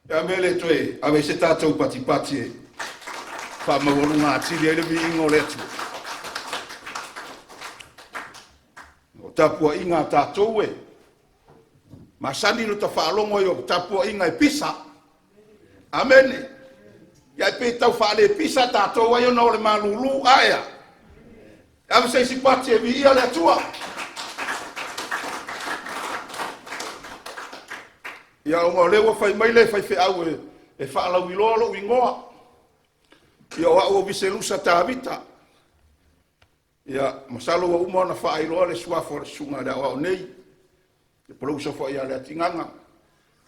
Ya mele toe, ave se tātou pati pati e. Wha mawonu ngā tiri e lewi ingo le atu. O tapua inga tātou e. Masani lo ta whaalongo i o tapua inga e pisa. Amene. Ya pe tau whaale pisa tātou ai ona o le malulu aia. Ave se si pati e vi ia le atua. Ia o ngā lewa whai mai le whai whi au e whaalau i loa lo ingoa. Ia o au o viselusa tāwita. Ia masalo wa umana whaai loa le suafo le sunga le au nei. Ia polousa whai a le atinganga.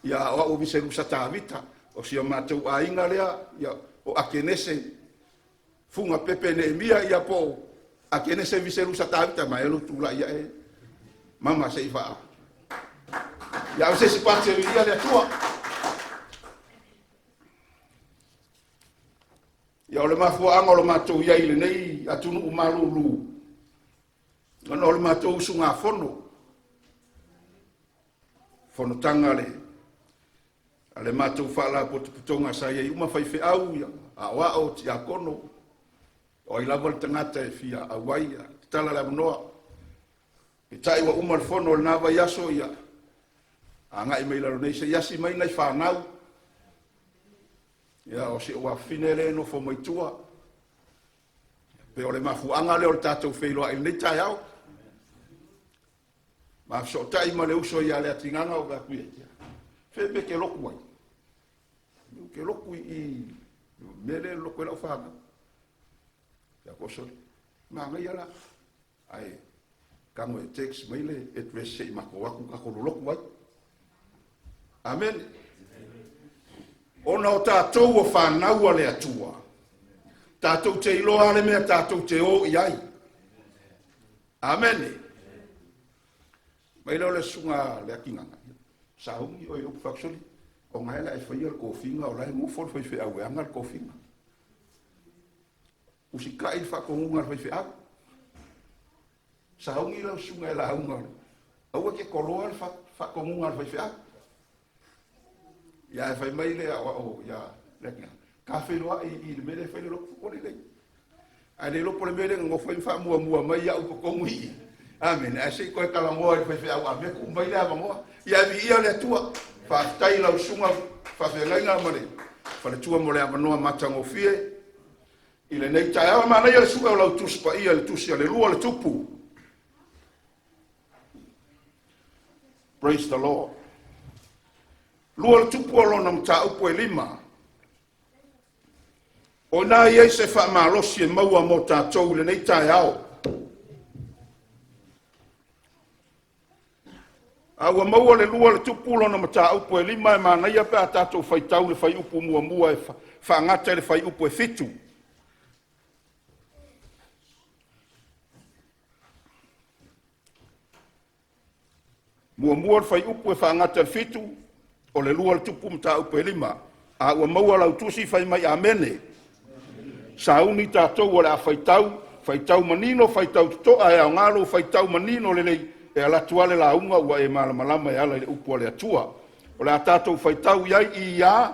Ia o au o viselusa tāwita. O sia mātou a inga lea. Ia o akenese funga pepe ne mia ia po akenese viselusa tāwita. Ma elu tula ia e. Mama se i whaa. Ya se si pati e ia le atua. Ia o le mafua anga o le mātou iai le nei atunu umalulu. Ngana o le mātou usunga fono. Fono tanga le. A le mātou whala putonga sa iei uma whaiwhi au ia. A wao ti a kono. O i lava le tangata e fia a waia. Tala le amanoa. E tai wa uma le fono le nawa yaso ia. Anga i mai laro nei se yasi mai nei whanau. Ia o se ua finere no fo mai tua. Pe o le mafu anga leo le tātou wheiloa i nei tai au. Ma so tai ma le uso i ale atinganga o gā kuia. Whebe ke loku ai. Ke loku i mele loku e lau whanga. Ia kosori. Ma ngai ala. Ai. Kango e text mai le e tuese i mako waku kakoro loku ai. Amen. Ona o tātou o whanau le atua. Tātou te iloa le mea tātou te o iai. Amen. Mai leo le sunga le akinganga. Saungi o i upu whaksoli. O ngai la e whaia le kofinga o lai ngufol whaiwhi au e anga le kofinga. Usi kai whakongunga le whaiwhi au. Saungi lau sunga e la haunga. Aua ke koloa le whakongunga le whaiwhi au. Ya fai mai le o ya le ka fe loa i le mele fe lo ko le ai le lo po le mele ngo foi fa mua mai ya ko ngui amen a se ko ka mo fe fe a me ku mai la mo ya vi ia le tua fa tai la sunga fa fe nga mare fa le tua mo le no mata ngo fie i le nei tai ma na ia le sunga la tu spa ia le tu sia le lua le tupu. Praise the Lord. Lua le tupu alona mta upo e lima. O nā iei se wha malosi e maua mo tātou le nei tai ao. Aua maua le lua le tupu alona mta upo e lima e mana ia pe a tātou whaitau le whai upu mua e whaangata le whai upo e fitu. Mua le whai upu e whaangata le fitu. O le lua le tupu mta upe lima. A ua maua lau tusi whai mai amene. Sauni tātou o le a whaitau manino, whaitau toa e au ngalo, whaitau manino le lei e ala tuale la unga ua e malamalama e ala le upu le atua. O le a tātou whaitau iai i ia.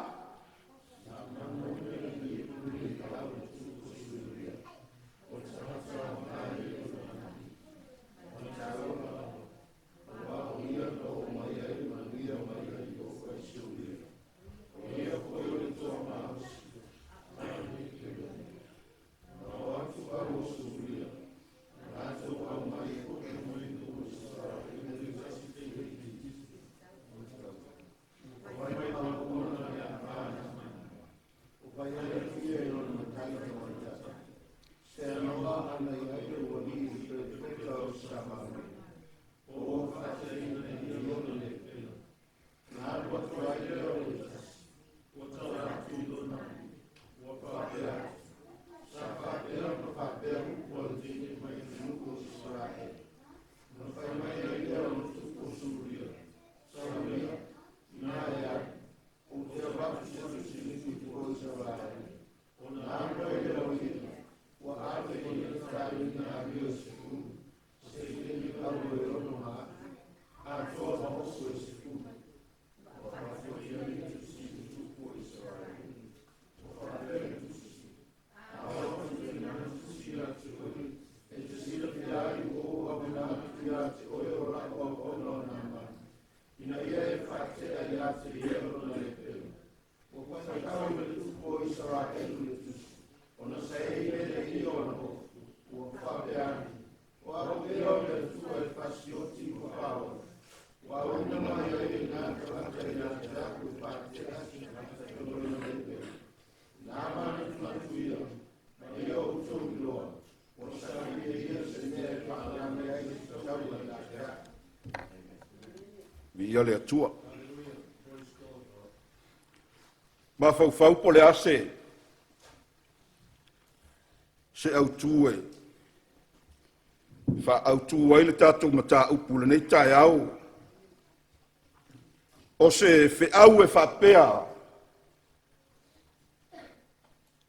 Ia le atua. Ma fau po le ase. Se au tue. Fa au tue le tatou mata upu le nei tae au. O se fe au e fa pea.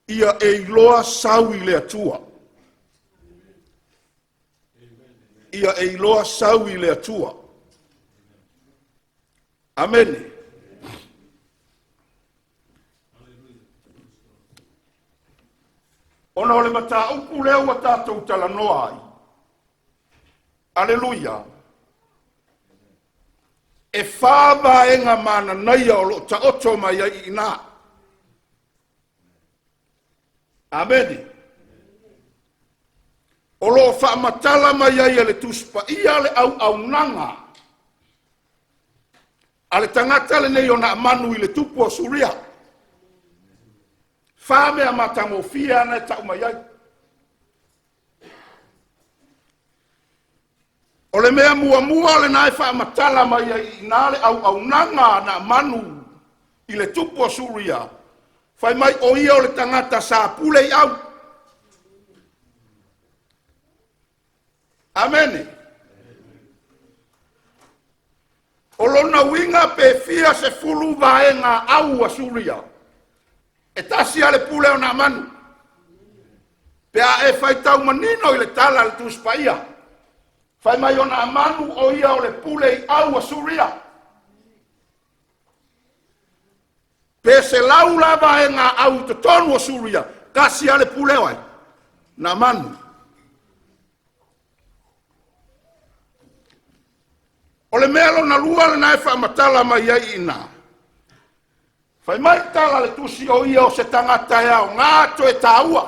Ia e iloa sau i le atua. Ia e iloa sau i le atua. Amen. Ona ole mata uku leo wa tātou tala noa ai. Aleluia. E whāwa e ngā mana naia o lo ta oto mai ai ina. Amen. O lo whaamatala mai ai ale tuspa ia le au nanga. Ale tangata le nei o na manu i le tupu o suria. Whame a matango fia ana e tau mai ai. O le mea mua le nai wha matala mai ai nā le au nanga na manu i le tupu o suria. Whai mai o ia o le tangata sa pule i au. Amene. O lona winga pe fia se fulu vaenga au a suria. E tasi ale pule o na manu. Pe a e fai tau manino i le tala le tuspaia. Fai mai o na manu o ia o le pule i au a suria. Pe se lau la vaenga au te tonu o suria. Kasi ale pule wai. Na manu. O le mea na lua le nai whaamatala mai ai ina. Whai mai tala le tusi o ia o se tangata e au. Ngā to e tāua.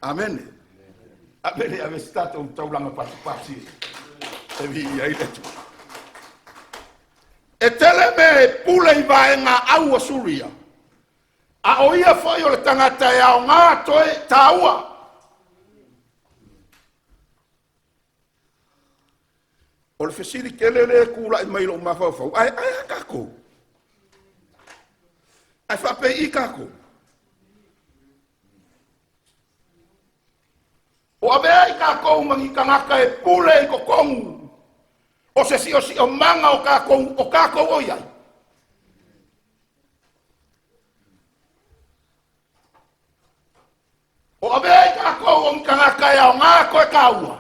Amene. Amene ave stata un taulanga pasi. E vi ai le tu. E tele me pule i vaenga au a suria. A o ia foi o le tangata e au. Ngā to e tāua. O le fesiri kele le kula i mailo mawhauwhau. Ai kako. Ai whape i kako. O avea i kako mangi kangaka e pule i kokongu. O se si o manga o kako o iai. O avea i kako o kangaka e au ngako e kaua.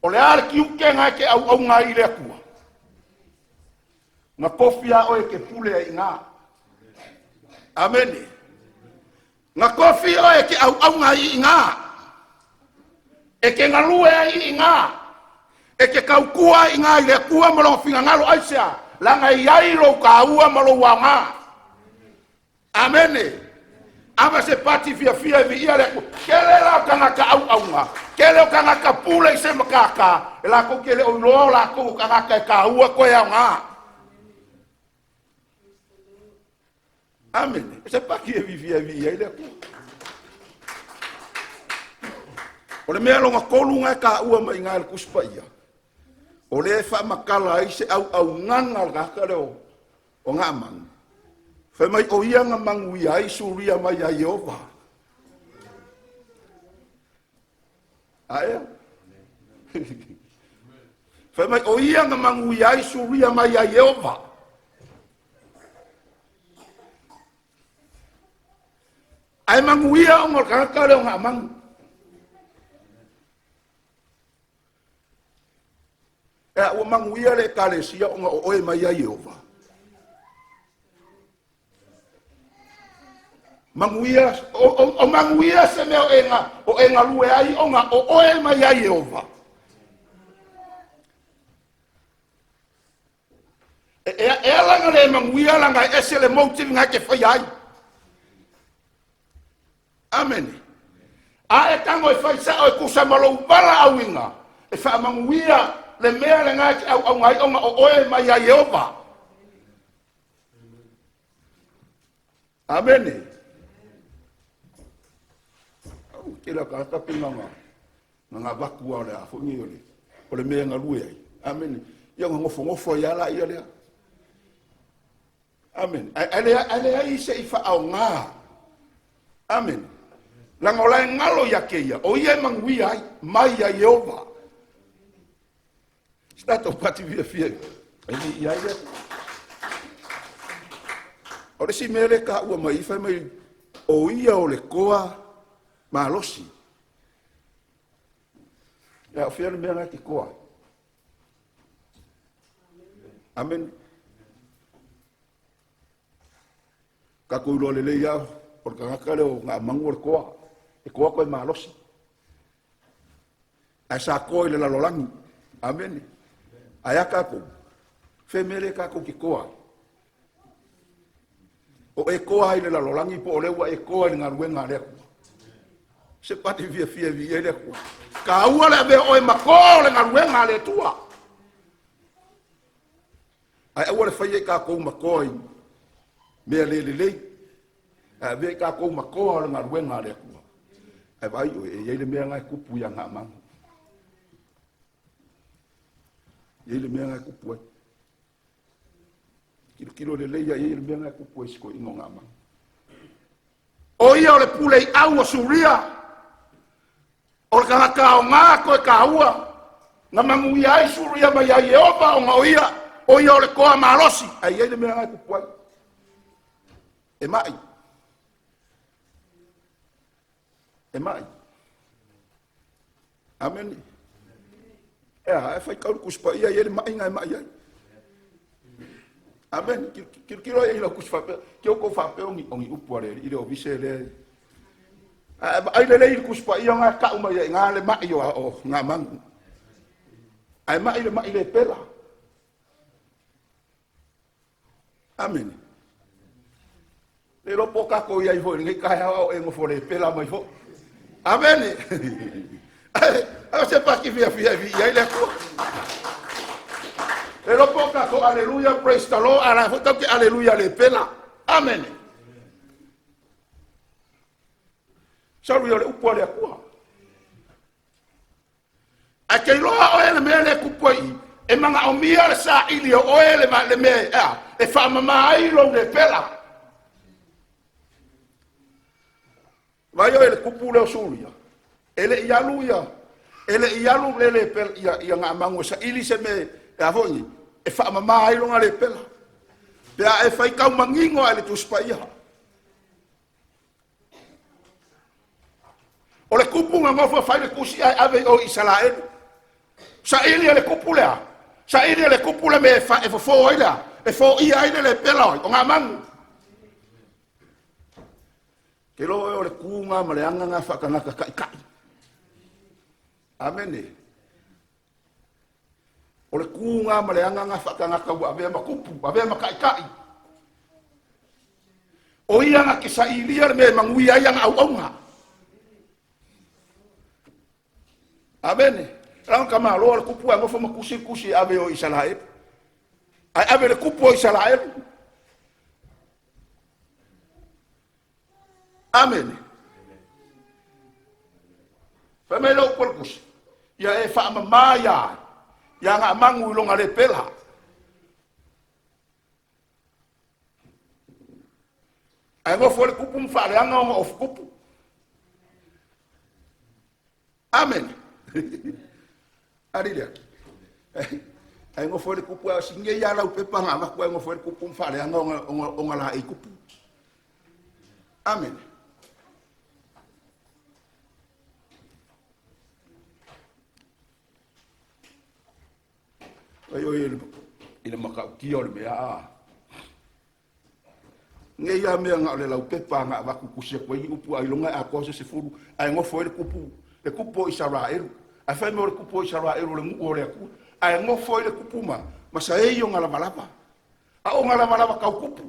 O le ar ki uke ngai ke au ngai le akua. Nga kofia o e ke pule e ngā. Amene. Nga kofia o e ke au ngai i ngā. E ke ngalue i ngā. E ke kaukua i ngā i le akua malo whina ngalo aisea. Langa i ailo ka ua malo wa ngā. Amene. Ava se pati fia vi ia le akua. Kele la kangaka au ngā. Kele o kangaka pule i se makaka. E lako kele o loa lako kangaka e ka ua koe au ngā. Amen. Se paki e vivia vi ai le kua. O le mea longa kolunga e ka ua mai ngā le kuspa ia. O le e wha makala i se au nganga le kaka leo o ngā mangu. Whai mai o ia ngā mangu i ai suria mai a Yehova. Aia. Whai mai o ia ngā mangu i ai suria mai a Yehova. Ai mangu ia o ngā kaka leo ngā mangu. E ua mangu ia le kalesia o ngā oe mai a Yehova. Manguia, o manguia se meo o enga lue ai, o oe mai ai e ova. E alanga le manguia langa ese le motive nga ke fai ai. Amen. A e tango e fai sa o e kusa malo bala awinga. E fa manguia le mea le nga au ngai o oe mai ai e ova. Amen. Kila kata pinanga nga vaku ole a fo ngi ole ole me nga lue ai amen yo ngofo ya la ia le amen ale ai se fa au nga amen la ngola ngalo ya keia o ia mangui ai mai ya yehova stato pati via fie ai ia ia ore si mere ka u mai fa mai o ia ole koa malosi. Ya, fiel me na ki koa. Amen. Ka ko lo le ya, porque nga le o nga mangor koa. E koa ko malosi. Asa ko le la lolangi. Amen. Aya ka ko. Femele ka ko ki koa. O e koa ile la lolangi po le wa e koa nga ruenga le. Se pati via le ku. Ka ua le be o e makole nga ruenga le tua. Ai ua le fai ka ko makoi. Me le. Ai be ka ko makole nga ruenga le ku. Ai vai o e le me nga kupu ya nga mang. Ye le me nga kupu. Kilo le ya ye le me nga kupu sko ingo nga mang. O ia o le pule au suria. O ka ka nga ko ka ua na mangu ia suru ia mai ai Jehova o ngoia o ia le koa malosi ai ele me nga ku puai e mai amen e fai ka ku spa ia ele mai nga mai ai amen kilo ia ku spa ke ko fa pe ongi upuare ile o visele ai le ku spa ia nga ka uma ia nga le mai o nga mang ai mai le pela amen le lo poka ko ia fo ngai ka o e mo fo le pela mai fo amen ai se pa ki via ia le ko le lo poka ko aleluya praise the lord ara fo ke aleluya le pela amen. Saru yo le upo le akua. A ke loa o ele me le kupoi. E manga o mia le sa ili o ele ma le me. E fa mama ai lo le pela. Vai o ele kupu le suria. Ele ialuia. Ele ialu le pela ia nga mango sa ili se me e avoni. E fa mama ai lo le pela. Pea e fai kau mangingo ele tu spaia. O le kupu nga ngofo fai le kusi ai ave o Israel. Sa ili le kupu lea. Sa ili le kupu le me fa e fo ila. E fo ia ai le pela o nga mang. Ke lo o le kunga ma le anga nga whakanaka kai. Amen. O le kunga ma le anga nga whakanaka wa avea ma kupu, avea ma kai. O ia nga ke sa ilia me manguia ia nga au nga. Amen. Rang kama lo al kupu ngo fo makusi ave o Israel. Ai ave le kupu o Israel. Amen. Famelo korkus. Ya e fa maya. Ya nga mangu lo ngale pela. Ai ngo fo le kupu mfa le anga of kupu. Amen. Arilia. Ai ngo foi kupu a singe ya la upepa nga ma ko ngo foi kupu mfale nga nga la e kupu. Amen. Ai oi ele maka ki ole me a. Nge ia mea ngā le lau pepa ngā waku kusia kwa i upu ai longa a kose se furu. Ai ngofo e le kupu o Israelu. Ai whai mea o le kupu o Israelu le ngu o le aku. Ai ngofo e le kupu ma. Ma sa e o ngā lamalapa. A o ngā lamalapa kau kupu.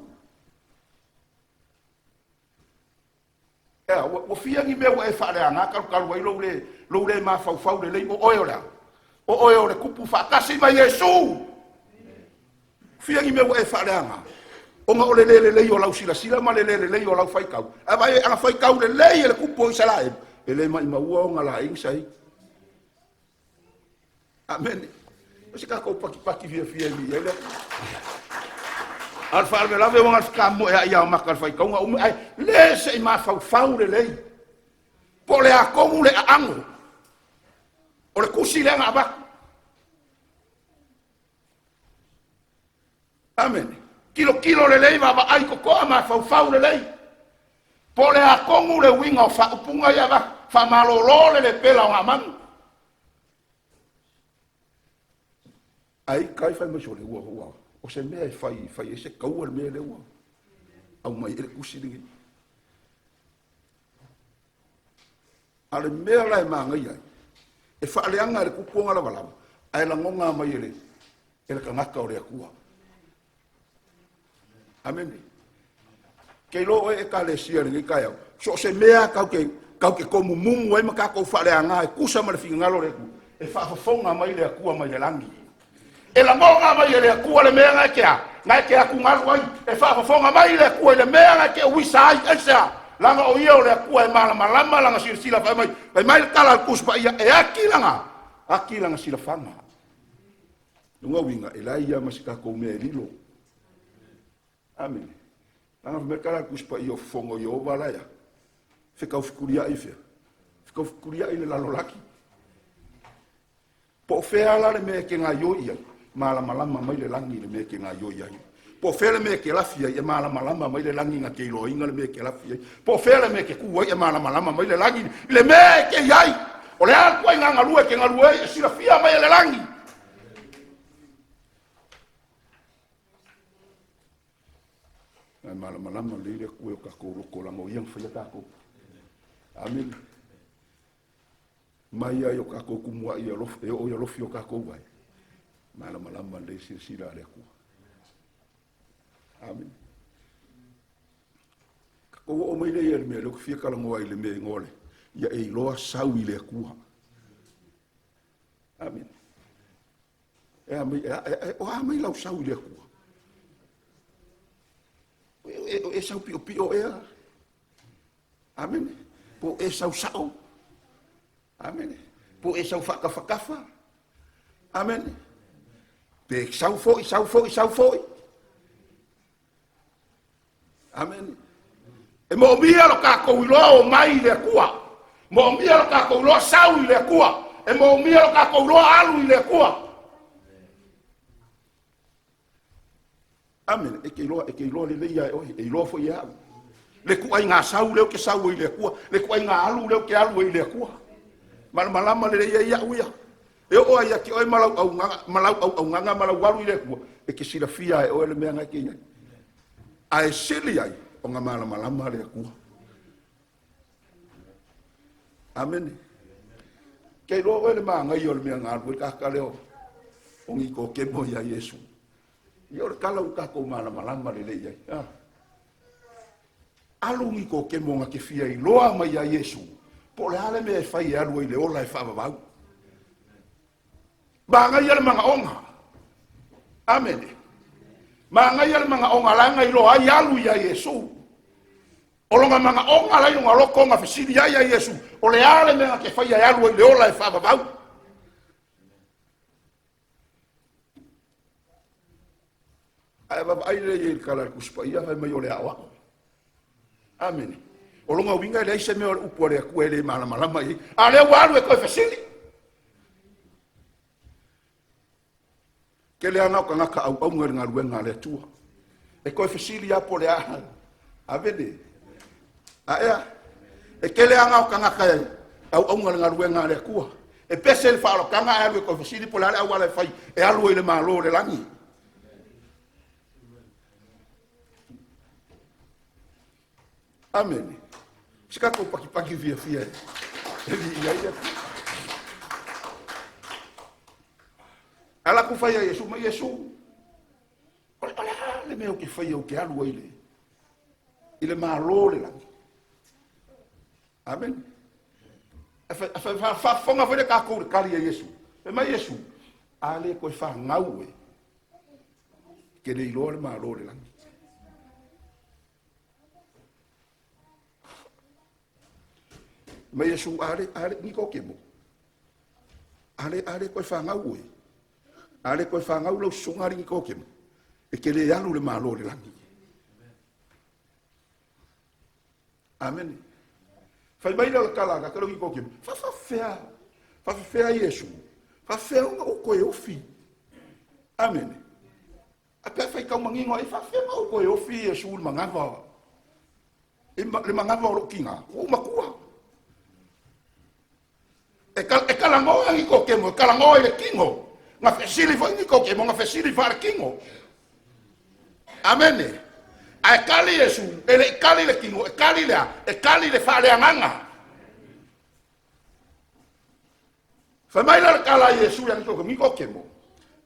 Ea, o fiangi mea wa e whaare a ngā karu ai lou le mā fau le lei o oe o lea. O oe o le kupu whaakasi mai Yesu. Fiangi mea wa e whaare a ngā. O ngā o le lei o lau sila ma le lei o lau whaikau. A vai anga whaikau le lei e le kupu o Israel. E le mai maua o ngā la ingisai. Amen. O se kako paki fia mi. Al whaare me lawe o ngā whakamu e ia o maka le whaikau. Ngā ume ai le se i mā fau le lei. Po le a kongu le a ango. O le kusi le ngā abaku. Amen. Kilo le lei wa ai kokoa ma fau le lei. Po le a kongu le winga o whaupunga ia wa whamalolo le pela o ngā manu. Ai kai whai mai so le ua. O se mea e whai e se kaua le mea le ua. Au mai e le kusi ringi. A le mea lai maa ngai ai. E whaaleanga le kupuanga la walawa. Ai la ngonga mai e le kangaka o le akua. Amen. Kei lo e ka le sia ni kai au. So se mea kau ke komu mumu ai maka ko fale anga e kusa ma le fingalo le ku. E fa fonga mai le akua mai le langi. E la ngonga mai le akua le mea ngai ke aku ngalu ai e fa fonga mai le akua le mea ngai ke wisa ai esa. Langa o ia le akua e malama langa sila fa mai le kala kus pa ia e akilanga sila fanga. Lunga winga Elijah masika ko me lilo. Amen. Anga me kala kuspa i o fongo i o wala ya. Whikau whikuria i whia. Whikau whikuria i le lalolaki. Po whea ala le mea ke ngā ioi ai. Malamalama mai le langi le mea ke ngā ioi ai. Po whea le mea ke lafi ai. E malamalama mai le langi ngā ke iloinga le mea ke lafi ai. Po whea le mea ke kua ai. E malamalama mai le langi le mea ke iai. O le alkua i ngā ngalua ke ngalua ai. E sira fia mai le langi. Malama le ile kue o kako loko la mo yang fia kako. Amen. Mai ai o kako kumua ia lof e o ia lofi o kako vai. Malama le sila le ku. Amen. Kako o mai le ia me lo fia kala mo ai le me ngole. Ia e loa sau i le ku. Amen. O mai lau sau i le ku. E sau pio ea. Amen. Po e sau sao. Amen. Po e sau whakafa. Amen. Pe sau foi. Amen. E mo mia lo kako ilo o mai le kua. Mo mia lo kako ilo sau i le kua. E mo mia lo kako ilo alu i le kua. Amen. E ke ilo le ia o e ilo fo ia. Le ku ai ngā sau leo ke sau i le kua. Le ku ai ngā alu leo ke alu i le kua. Malama le ia uia. E o ai ki oi malau au nganga malau alu i le kua. E ke sila fia e o le mea ngai ke ia. Ai sili ai o ngā malama le kua. Amen. Ke ilo o le maa ngai o le mea ngā alu i kaka leo. O ngi ko ke mo ia Yesu. Ia o le kala u kako malama le lei ai. Alungi ko ke monga ke fia i loa mai a Yesu. Po le ale me e fai e alu i le ola e whaavavau. Maanga ia le mga onga. Amen. Maanga ia le mga onga langa i loa i alu i a Yesu. O longa mga onga lai lunga loko nga fesiri ai a Yesu. O le ale me ke fai e alu i le ola e whaavavau. Ai le i kala kuspa ia vai mai o le awa. Amen. O longa winga le se me o upo le ku ele malama i. A le walu e ko fesili. Ke le ana ka ngaka au ngere ngaruenga le tua. E ko fesili a po le a. Avele. A ea. E ke le ana ka ngaka au ngere ngaruenga le kua. E pese le falo kanga e ko fesili po le a wala fai. E alu le malo le langi. Amen. Sika ko paki via. Ia. Ala ku fai a Yesu, mai Yesu. Ole me o ke fai o ke alu ile. Ile malo le langi. Amen. Fa fonga foi ka ko kali a Yesu. E mai Yesu. Ale ko fa ngau e. Ke le ilo le malo le langi. Mai Yesu ale ni ko ke mo. Ale ko fa ngau e. Ale ko fa ngau lo sunga ri ko ke mo. E ke le alu le malo le langi. Amen. Fai mai la kala ka kalo ko ke. Fa fea Yesu. Fa fea o ko e ofi. Amen. A pe fai ka mangingo e fa fea o ko e ofi Yesu mangava. E le mangava o kinga. O makua. E kala ngo ngi ko ke mo kala ngo e kingo. Nga fesili fo ngi ko ke mo nga fesili fa kingo. Amen. Ai kali Yesu, ele kali le kingo, kali le fale anganga. Fa mai la kala Yesu yang to mi ko kemo.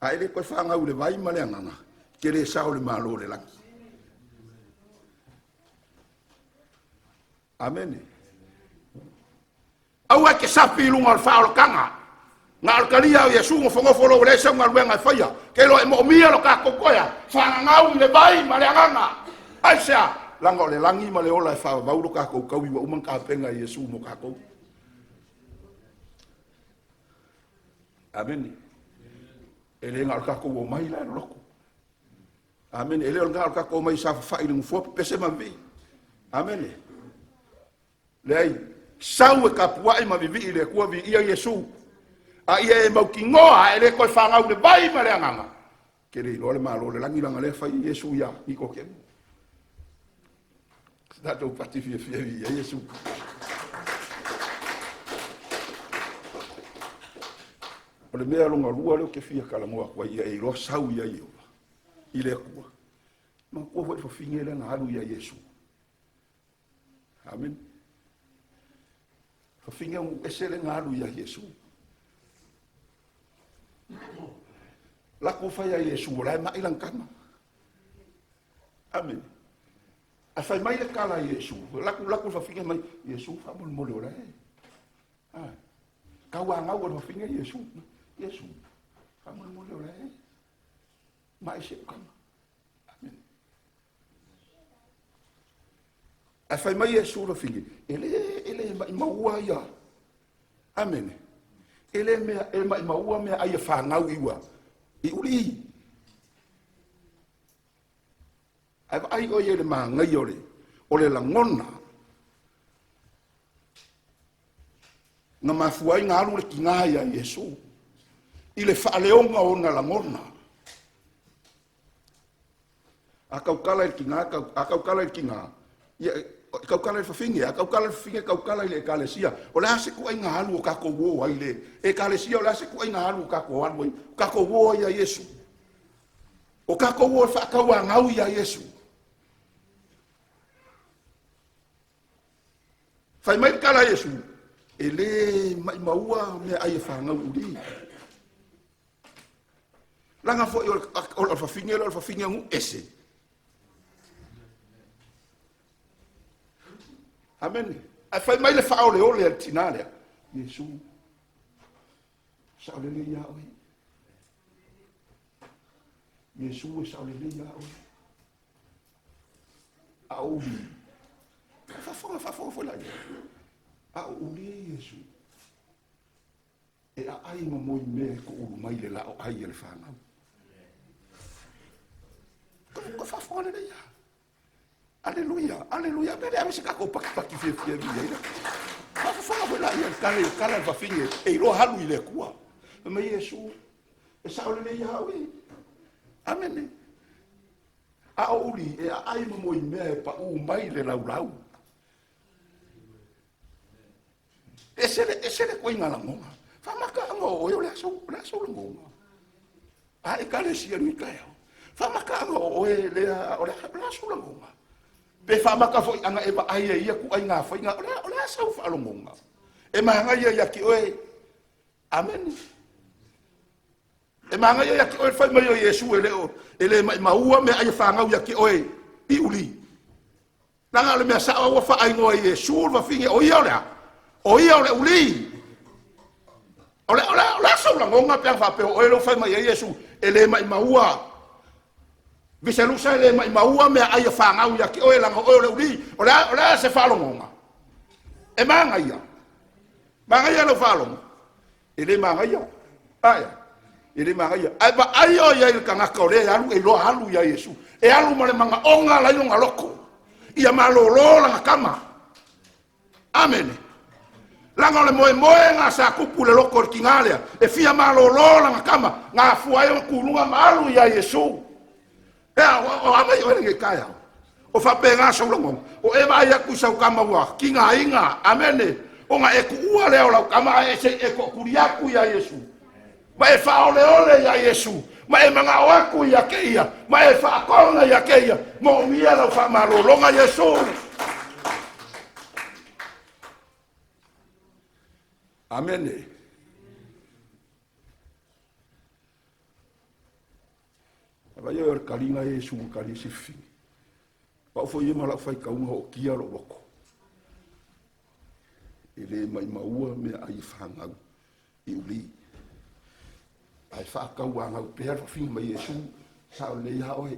Ai le ko fa nga ule vai male anganga. Kere sa ule malo le langi. Amen. Au ke sapi lunga fa o kanga. Nga kalia Yesu ngo fongo folo le sa nga luenga faya. Ke lo mo mia lo ka kokoya. Fa nga ule vai male anganga. Aisha langa le langi ma le ola fa va ulo ka ko kawi wa umang ka penga Yesu mo ka ko. Amen. Ele ngal ka ko mai la loko. Amen. Ele ngal ka ko mai sa fa ile fo pese ma vi. Amen. Lei sau ka puai ma vi ile ko vi ia Yesu. A ia e mau kingoa ele ko fa ngau le bai ma le nganga. Kere lo le malo le langi langa le fa Yesu ya ni ko ke. Dato pati fia via Yesu. O le mea longa rua leo ke fia kala moa kwa ia e roa sau ia io. I le kua. Ma kua foi fafinge le nga halu ia Yesu. Amen. Fafinge un ese le nga halu ia Yesu. La kua fai ia Yesu, la e ma ilang kama. Amen. A fai mai le kala Yesu. Laku fa finga mai Yesu fa mo le ora. Ka wa nga wa finga Yesu. Yesu fa mo le ora. Mai se kama. Amen. A fai mai Yesu lo finga. Ele ma ya. Amen. Ele ma ua me ai fa nga iwa. I uli. Ai o ye le manga yore o le langona na mafuai nga alu le kinga ya Yesu i le faaleonga o na langona akaukala le kinga akaukala le kinga akaukala le fafinge akaukala le fafinge akaukala le kalesia o le ase ku ai nga alu o kako wo ai le e kalesia o le ase ku ai nga alu o kako wo ya Yesu o kako wo fa kawa ngau ya Yesu. Fai mai kala Yesu, ele mai maua me ai whanga uri. Langa fo o alfa finga ngu ese. Amen. Ai fai mai le whao le ole al tinalea. Yesu, sao le ya oi. Yesu sao le ya oi. Aui. Fa la. A uri Yesu. E a ai mo moi me ko uru mai le la o ai le fanga. Ko fa le ya. Aleluia, aleluia. Bele a se ka ko paki fia via. Fa la ya kala va finge e lo halu ile kwa. Me Yesu. E sao le ya oi. Amen. A uri e a ai mo moi me pa u mai le lau. Ese le kuinga la ngonga. Fa maka ngo o le so ngonga. A e kale sia ni kaio. Fa maka ngo o le so ngonga. Pe fa maka fo anga e ba ai ia ku ai nga fa nga ola sa fa longonga. E manga ia ki oe. Amen. E manga ia ki oe fa mai o Yesu ele mai maua me ai fa nga ia ki oe i uli. Langa le me sa o fa ai ngo Yesu va finge o ia ola. O ia ola uli. Ola sa longonga pe fa pe o ele fa mai Yesu ele mai maua. Bisa lusa ele mai maua me ai fa nga ia ki oe langa o le uli. Ola se fa longonga. E manga ia. Manga ia lo fa longonga. Ele manga ia. Ai. Ele manga ia. Ai ba ai o ia il kanga ko le alu e lo alu ia Yesu. E alu male manga onga la yonga loko. Ia malolo la kama. Amen. Langa le moe nga sa kupu le loko ki ngalea. E fia malolo la kama. Nga fuai o kulunga malu ia Yesu. E o amai o nge kaya. O fa pe nga so longo. O e vai ku sa kama wa. Ki nga inga. Amen. O nga e ku ua leo la kama e se e ko kuriaku ia Yesu. Ma e fa ole ia Yesu. Ma e manga waku ia keia. Ma e fa konga ia keia. Mo mia la fa malolonga Yesu. Amen. Aba yo kalinga Yesu kali sifi. Pa fo ye mala fai ka unga o kia lo loko. Ele mai maua me ai fanga i uli. Ai fa ka wanga o per fin mai Yesu sa le ya o.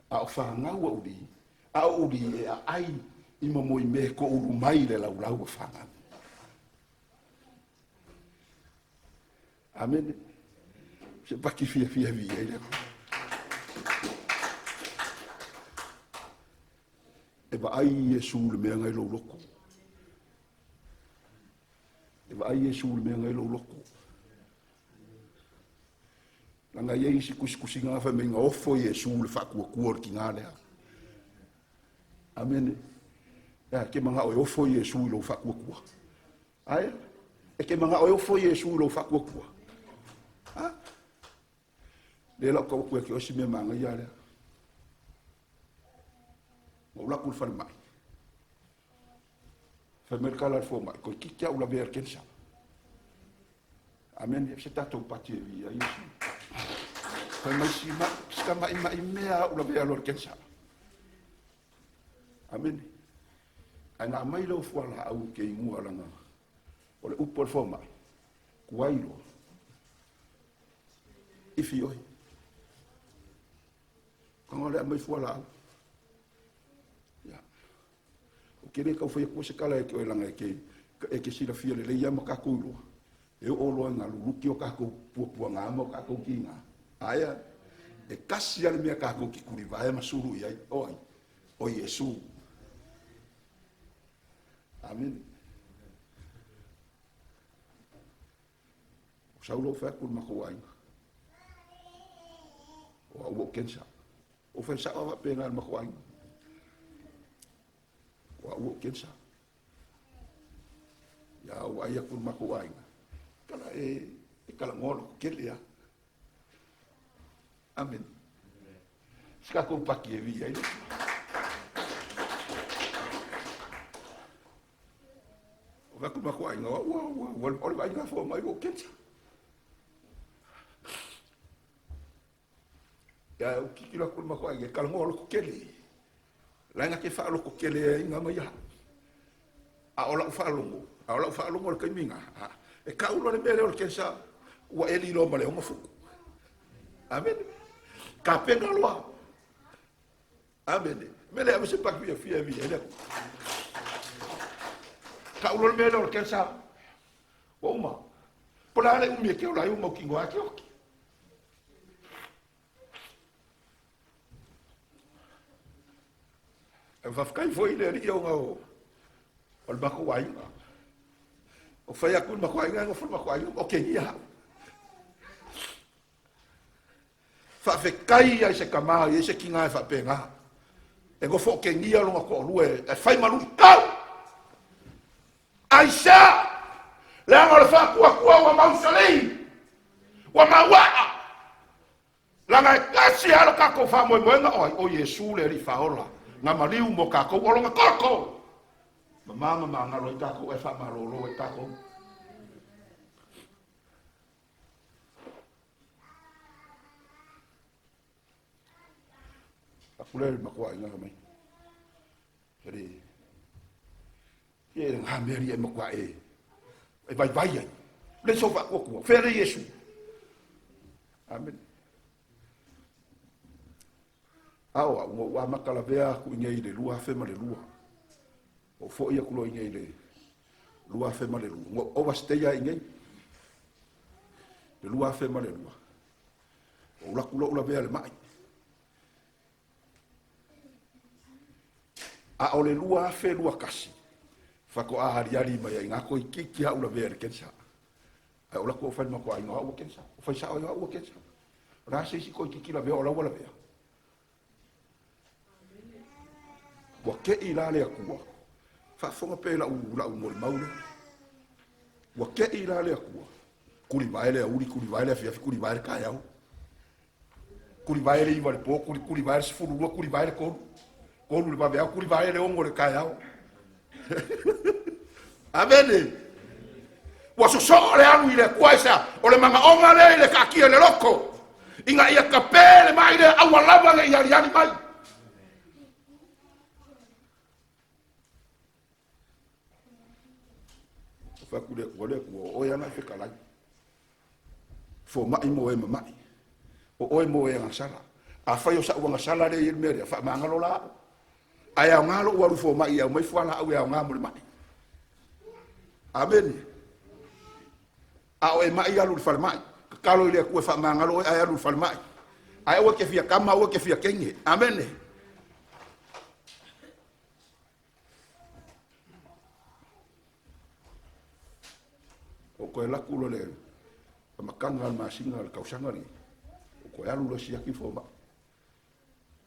A fanga o uli. A uli e ai i mo me ko ulu mai le la ula fanga. Amen. C'est pas qui fait vie. E ba ai Yesu le mea ngai lo loko. E ba ai Yesu le mea ngai lo loko. Langa ye isi kusi ngā wha me ngā ofo Yesu le whakua kua ki ngā lea. Amen. Ya, ke manga o ofo Yesu lo whakua kua. Ai? E ke manga o ofo Yesu lo whakua kua. Ha? Le la ko ku ki o si me manga ya le. Mo la ku fa mai. Fa me kala fo mai ko ki kia ula ver kensa. Amen. E se tato pati vi ya Yesu. Fa mai si ma ska mai mea ula ver lor kensa. Amen. Ana mai lo fo la au ke ingu ala nga. O le upor fo mai. Kuailo. Ifi oi. Kanga le mai fo la. Ya. O kere ka foi ko se kala e ko langa e ke sila fia le ia maka kulo. E o lo nga lu ki o ka ko pu nga mo ka ko ki nga. Aya. E kasi ale mea ka ko ki kuri vai masuru ia oi. O Yesu. Amen. O saulo fa ko mako ai. O kensa. O fa sa wa pena mako ai. O kensa. Ya wa ia ko mako ai. Kala e kala ngolo kelia. Amen. Ska ko paki e vi ai. O va ko mako ai no. O vai nga fo mai o kensa. Ya o kiki la kulma ko ai kala ngolo ko keli. La nga ke fa lo ko keli nga mai ya. A ola fa longo. A ola fa longo ka minga. E ka ulo le mele o kensa wa eli lo male o mafu. Amen. Ka penga lo. Amen. Mele a se pa ki fi vi ele. Ka ulo le mele o kensa. O ma. Pola le umi ke ola mo kingo ake oki. E va ficar foi le ri o bako wai. O fai aku ma kwai nga fo ma kwai o ke ia. Fa fe kai ai se kama i se kinga fa penga. E go fo ke ia lo ko lue e fai malu kau. Aisha la ngol fa ku wa mausolei. Wa mawa. Langa kasi alo kako fa mo nga o Yesu le ri faola. Nga maliu mo kako o longa koko. Mama manga lo kako e fa malolo e kako. Aku le makwa nga mai. Jadi ye nga meri e makwa e. E vai vai. Le so fa ko fere Yesu. Amen. Awa, wa makala vea ku ingei le lua fema le lua. O fo ia kulo ingei le lua fema le lua. O wasteia ingei. Le lua fema le lua. O la kulo ula vea le mai. A o le lua fe lua kasi. Fako a hariari mai inga ko ikiki ha ula vea le kensa. A o la kulo fai mako a inga ua kensa. O fai sa o inga ua kensa. Rasa isi ko ikiki la vea o la wala vea. Wa ke ila le akua fa fonga pe la mo maule wa ke ila le akua kuli vai le uri kuli vai le fi kuli vai ka yao kuli vai le iva le po kuli vai se fulu kuli vai le ko le va vea kuli vai le ongo le ka yao avene wa so le anu ile kwaisa o le manga onga le ka ki le loko inga ia kapele mai le awalava le yari mai. Fakule wale ko o yana fe kala fo mai mo e mai o mo e ngasala a fa yo sa wa ngasala le il mere fa mangalo la aya ngalo wa fo mai ya mai fala au ya ngamul mai amen a o e mai ya lu fal mai kalo ile ko fa mangalo aya lu fal mai aya o ke fia kama o ke fia kenye amen. O koe laku lo le makanga al masinga al kausanga ni o koe alu lo siaki fo ma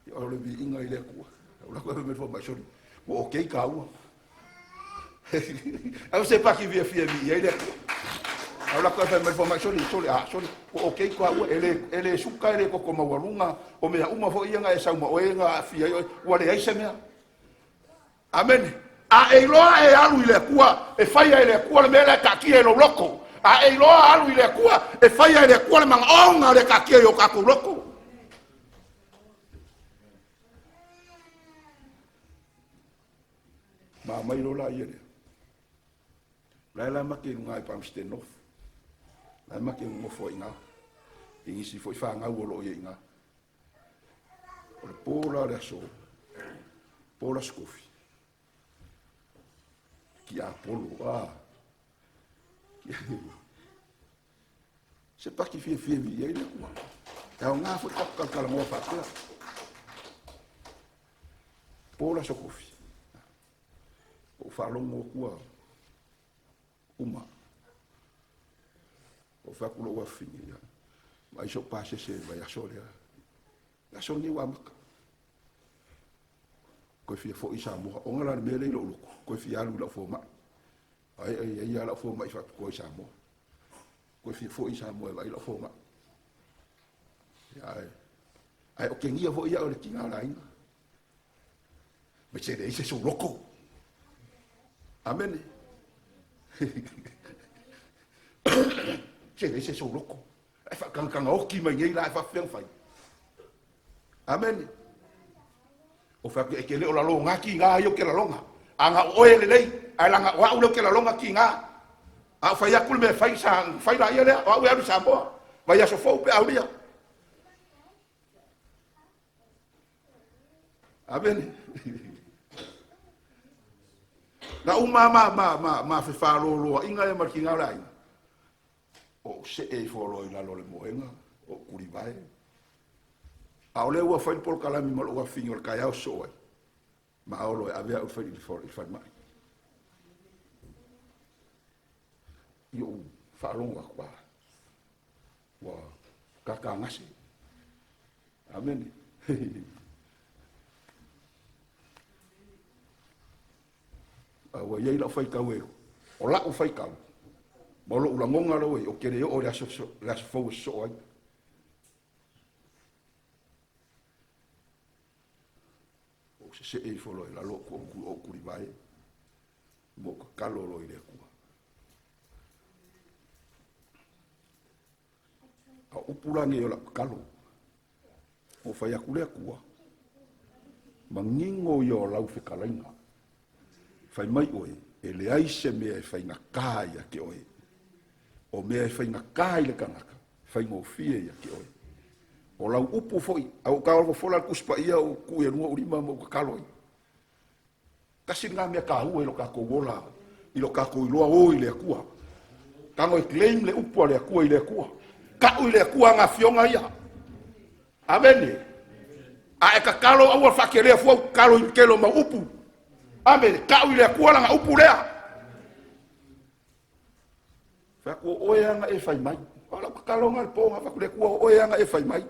i o le vi inga i le kua o la koe me fo ma sori o kei ka ua au se pa ki via fia vi i le o la koe me fo ma sori o kei ka ua ele suka ele ko ma walunga o me uma fo inga e sauma o inga fia o le aise mea amen. A eiloa e alu ile kua e faia ile kua le mele kaki e lo loko. A eiloa alu ile kua e faia ile kua le mangonga le kaki e o kaku loko. Ma mai lola iere. La maki ngai pam stenof. La maki mo fo inga. Ingi si fo fa nga wo ye inga. O le pola le so. Pola skofi. Ki apolo c'est pas qui fait vie il est quoi et on a fait quand le mot pas là pour la sokofi o fa lo mo quoi uma o fa kulo wa fini ya mai so passe se vai a solia la soni wa maka ko fi fo isa mo o ngala me le lo ko fi alu la fo ma ai ya la fo ma fa ko isa mo ko fi fo isa mo vai la fo ma ya ai o ke ngia fo ia o le kinga la ina me se de ise so loco amen se de ise so loco ai fa kan o ki mai ngai la fa fai amen. O fa ke le o la longa ki nga yo ke la longa anga o ele lei ai langa wa o ke la longa ki nga a fa ya kul me fa sang fa la ile o ya sa bo va ya so fo pe aulia amen na uma ma fe fa lo inga e mar ki nga lai o se e fo lo ina lo le moenga o kuri vai a ole ua fai por kalami mo ua fingo ka ya so ai ma olo avea o fai for il fai mai yo fa longa kwa wa ka ngasi amen a wa ye la fai ka we o la o fai ka mo lo ulangonga lo o kere o la so ai se e folo la lo ko o kuri vai mo kalo lo ile ku a upulangi o la kalo o fai akule ku mangingo yo lau fikalainga fai mai oe e le aise mea e fai ngakai a ke oe o mea e fai ngakai le kanaka fai ngofie ia ke oe o lau upu foi au kawa fola kuspa ia o ku e nua urima mo kakalo kasi ngā mea ka hua ilo kako wola ilo kako iloa o i le akua tango e claim le upu a le akua i le akua ka i le akua ngā fionga ia amene a e kakalo au a whakelea fuau kalo i kelo ma upu amene ka i le akua langa upu lea whako oeanga e whai mai ala kakalo ngā ponga whakule kua oeanga e whai mai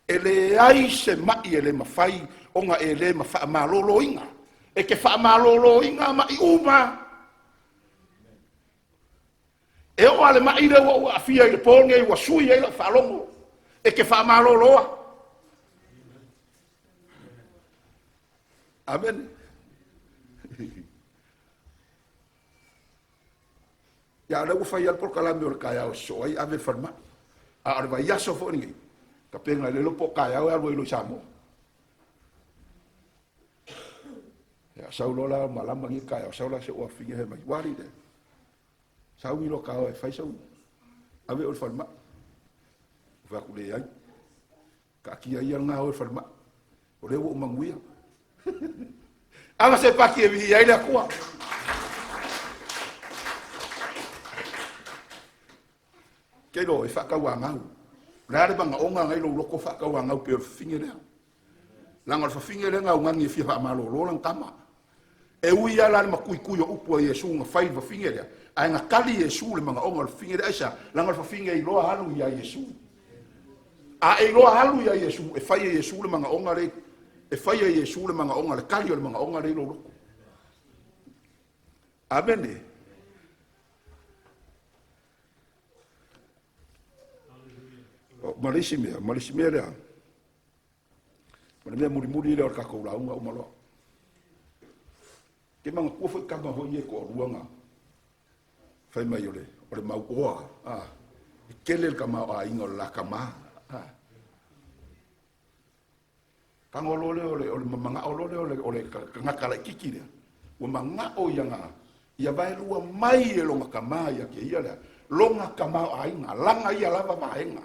e le ai se mai e le mawhai o ngā e le mawha malolo inga e ke wha malolo inga mai uma e o ale mai le wa afia i le ponga i wa sui e la whalongo e ke wha maloloa amen ya le ufai al por kalame o kaya o so ai ave farma a arva yaso fo ni ka penga le lopo kaya o algo ilo samo ya saulo la malama ngi kaya saulo se o finge he mai wari de sau mi lo ka o fai sau ave o farma va ku le ai ka ki ai nga o farma o le o manguia ama se pa ki vi ai la kwa ke lo e whakauangau. Rare banga onga ngai lo loko whakauangau pe o whingere. Langa o whingere ngau ngangi fia wha malo rolang tama. E ui ala ma kui kui o upua Yesu nga whai wa whingere. Ai nga kali Yesu le manga onga o whingere aisa. Langa o whingere i loa halu ia Yesu. A e loa halu ia Yesu. E whai Yesu le manga onga le. E whai Yesu le manga onga le kali o le manga onga le lo loko. Amene. Malisi mea lea. Mana mea muri lea o kako launga o maloa. Ke manga kua foi kama hoi e ko ruanga. Fai mai ole mau oa. I kele el kama a ingo la kama. Tango lole ole manga o lole ole ngakala kiki lea. O manga o yanga. Ia vai lua mai e longa kama ia ke ia lea. Longa kama a inga. Langa ia lava vaenga.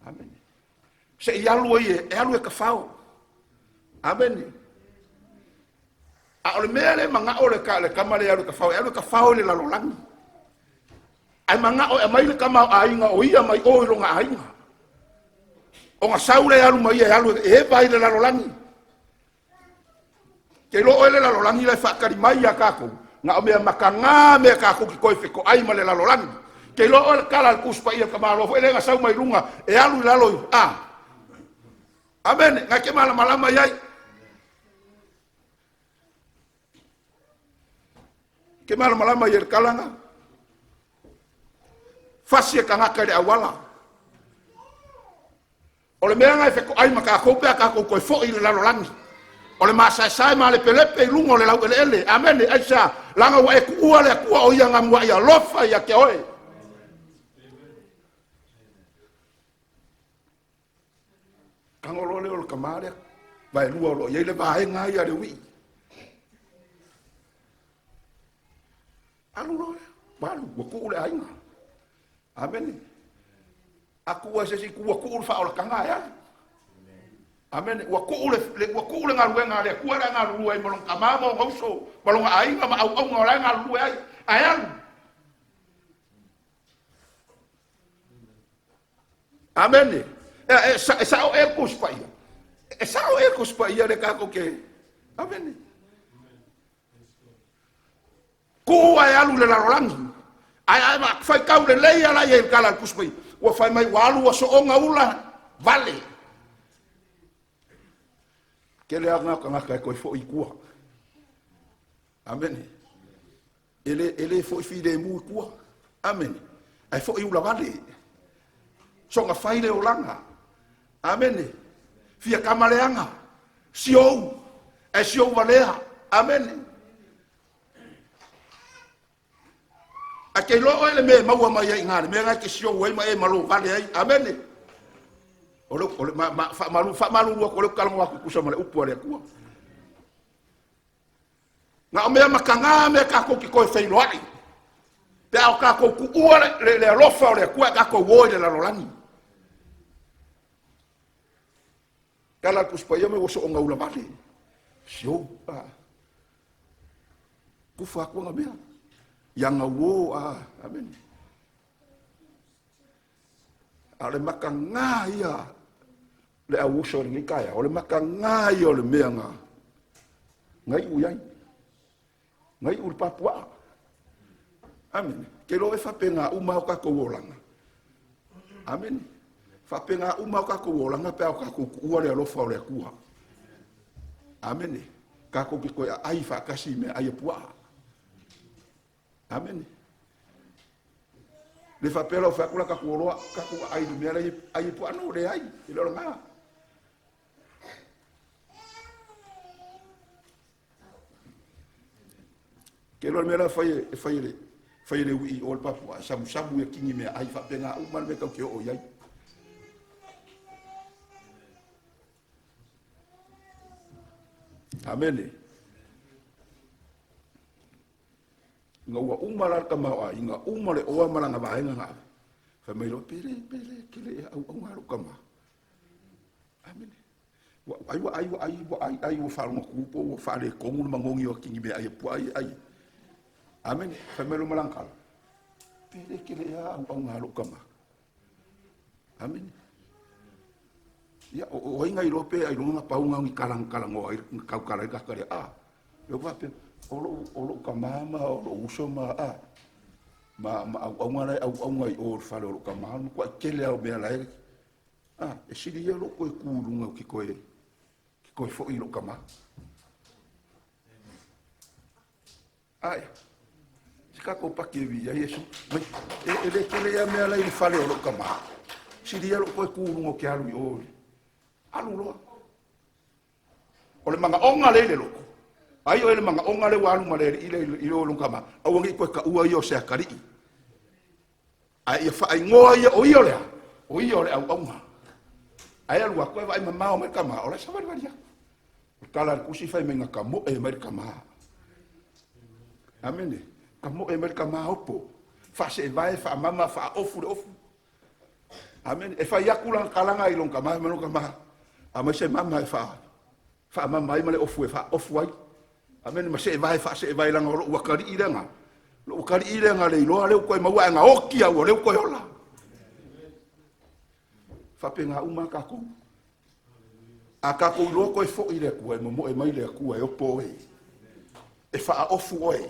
Amen. Se ialu e alu e kafao. Amen. A ole mea le manga o le kamare alu kafao le lalolangi. Ai manga o e mai le kama a inga o ia mai o ilonga a inga. O nga saure alu mai e alu e vai le lalolangi. Ke lo o le lalolangi le whakari mai a kako. Nga o mea makanga mea kako ki koe whiko ai ma le lalolangi. Ke lo o kala kuspa ia kamalo fo ele nga sau mai lunga e alu lalo amen nga ke malama yai ke malama yer kalanga fasi ka ngaka de awala ole mea nga fe ko ai maka ko pe ka ko fo ile lalo langi ole masa sai male pelepe lungo le lau ele amen aisa langa wa e ku le ku o ia nga mwa ia lofa ia ke oi Kangolo le o kamare vai lua lo ye le vai nga ia le wi alu lo balu ko le ainga amen aku wa se ku ko fa o kanga ya amen wa ko le nga ruenga le ku era nga ruai mo long kamamo ngauso mo long ainga ma au nga nga ruai ai amen esa o kuspaia. Esa o kuspaia de kako ke. Amen. Ko ai alu le larolangi. Ai ma fai kau le lei ala ye kala kuspai. Wa fai mai walu wa so onga ula vale. Ke le anga ka ko fo ikua. Amen. Ele fo fi de mu ikua. Amen. Ai fo i ula vale. So nga fai le olanga. Amen. fia kamaleanga, siou, e siou valea, amen. A ke lo ele me maua mai ai ngare, me ngai ke siou ai mai malo vale ai, amen. Ole fa malu ko le kalongo aku kusa male upu ale ku. Nga o mea makanga me kako ki koe whailoani. Pea o kako ku ua le alofa o le kua kako woi le larolangi. Kala kuspa ia me woso o ngaula male. Sio, kufa aku nga mea. Yang wo, amen. Ale makanga ia le awuso ni kaya, ole makanga ia le mea nga. Ngai uyai. Ngai ul Papua. Amen. Ke lo e whapenga umau kako wolanga. Amen. Whapenga umau kako wolanga pe au kako ua le alofa o le kua. Amen. Kako ki koe ai whakasi me ai pua. Amen. Le whapela o whakula kako oloa, kako ai du mea ai pua no le ai. I loro ngā. Ke lo mera fai le ui o Papua samu e kingi me ai fa penga u man me ka ke o yai. Amen. Nga ua umara ka mawa inga umare o amara nga vaenga nga. Fa me lo pele kele au ngaru ka ma. Amen. Ai fa ngo kupo fa le kongu mangongi o kingi me ai pu ai. Amen. Famelo malangkal. Pele kele ya au ngalo kama. Amen. Ya o inga ilope ai longa paunga ngi kalang o ai kau kala ka kare Yo va pe olo kama ma olo uso ma Ma au ngala au ngai o fale olo kama ko kele au be lai. E sidi yo lo ko kulunga ki koe fo ilo kama. Ai. Kako pake vi ya Yesu. Ele kele ya mea lai fale o kama. Sidi alo koe kurungo ke alu o. Alu loa. O le manga onga le loko. Ai o le manga onga le walu male ile o kama. Au ngi koe ka ua yo se akari. Ai fa ai ngoa ia o io le. O io le au onga. Ai alu koe vai mama o me kama. O le sabar varia. Kala kusi fai menga kamo e mer kama. Amen. Kamo e mer kama opo. Fa se vai fa mama fa ofu. Amen. E fa yakulang kalanga ilong kama meno kama. Ama se mama fa mama ai male ofu fa ofu ai. Amen. Ma se vai lang lo wakari ilanga. Lo wakari ilanga le lo le ko ma wa nga oki au le ko yola. Fa penga uma kako. Akako lo ko fo ile ko mo e mai le ku e opo e. E fa ofu oi.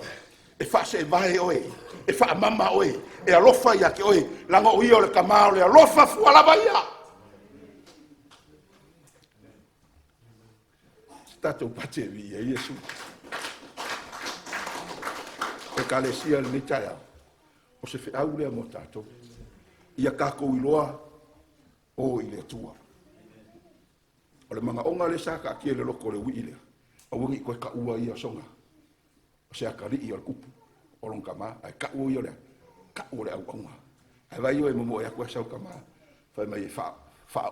E fa se vai oi. E fa mama oi. E alofa ya ke oi. Langa oi o le kamao le alofa fu ala baia. Tato pate vi e Yesu. E kalesia le taya. O se fe au le mo tato. Ia kako iloa o ile tua. O le manga onga le saka ki le loko le wile. O wingi ko ka ua ia songa. O se akari i al kupu. O long kama ai ka ua ia le. Ka ua le au onga. Ai vai o e momo e akua sau kama. Fai mai fa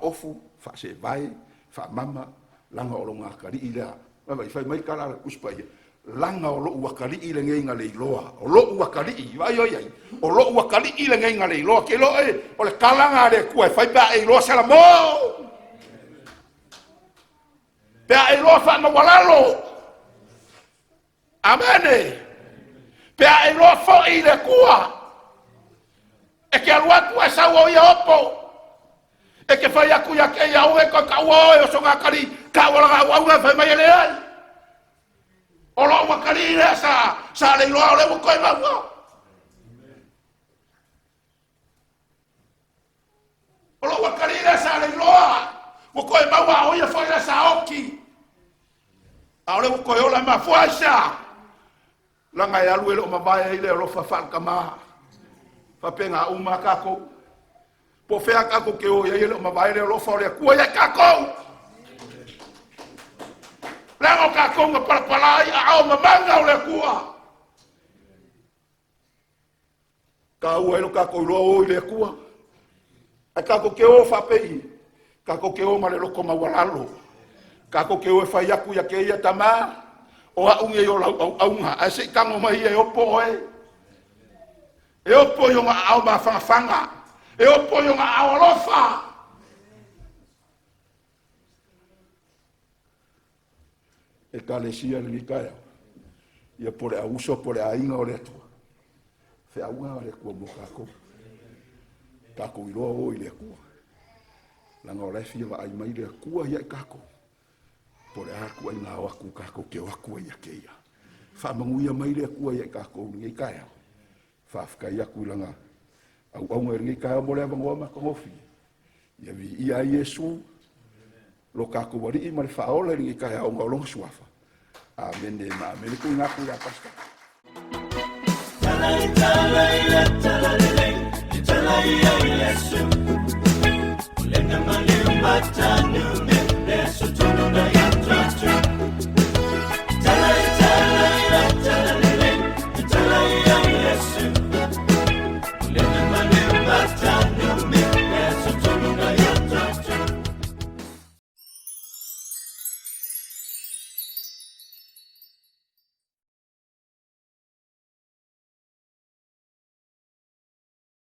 ofu, fa se vai, fa mama, langa o longa akari i lea. Fai mai kala ala kuspa ia. Langa o lo ua kari i le ngei ngale i loa. O lo ua kari i, vai o iai. O lo ua kari i le ngei ngale i loa. Ke lo e, o le kalanga le kua, fai pa e loa sala mo. Pea e loa fa mawalalo. Amene. Pea e loa fo i le kua. E ke alua kua sa o ia opo. E ke fai aku ia ke ia ue ko ka ua o songa kari. Ka wala ka ua fai mai ele ai. O lo ua kari le sa le loa o le ua koe maua. O lo ua kari le sa le loa. Ua koe maua o ia fai le sa oki. A ole ko yo la ma fuasa la nga ya luelo ma vai ile lo fa fa kama fa penga uma kako po fe kako ke o ya ile ma vai ile lo fa le ku ya kako Lango kako nga palapalai ao mamanga o le kua. Ka ua ilo kako iloa o ile kua. A kako ke o whapei. Kako ke o mare loko mawalalo. Kako ke o e whai aku ya ke ia tama. O a unge o lau aunga. A se kango mai e opo e. E opo yo nga ao ma whangawhanga. E opo yo nga ao alofa. E kalesia ni kaya. Ia pore a uso pore a inga o le atua. Fe a unga o le kua mo kako. Kako iloa o i le kua. Langa o refi wa ai mai le kua ia kako. Pore a kua inga o aku kako ke o aku ia keia. Fa manguia mai le kua ia kako ni kaya. Fa afka ia ku langa. Au ngai kaya mo le abangoa ma kongofi. Ia vi ia Yesu. Lo kako wari i mare faola ringi kaya o ngolong suafa. Amen e ma amen ku ngaku ya pasta. Talai talai la talai talai ya Yesu. Lenga mali matanu.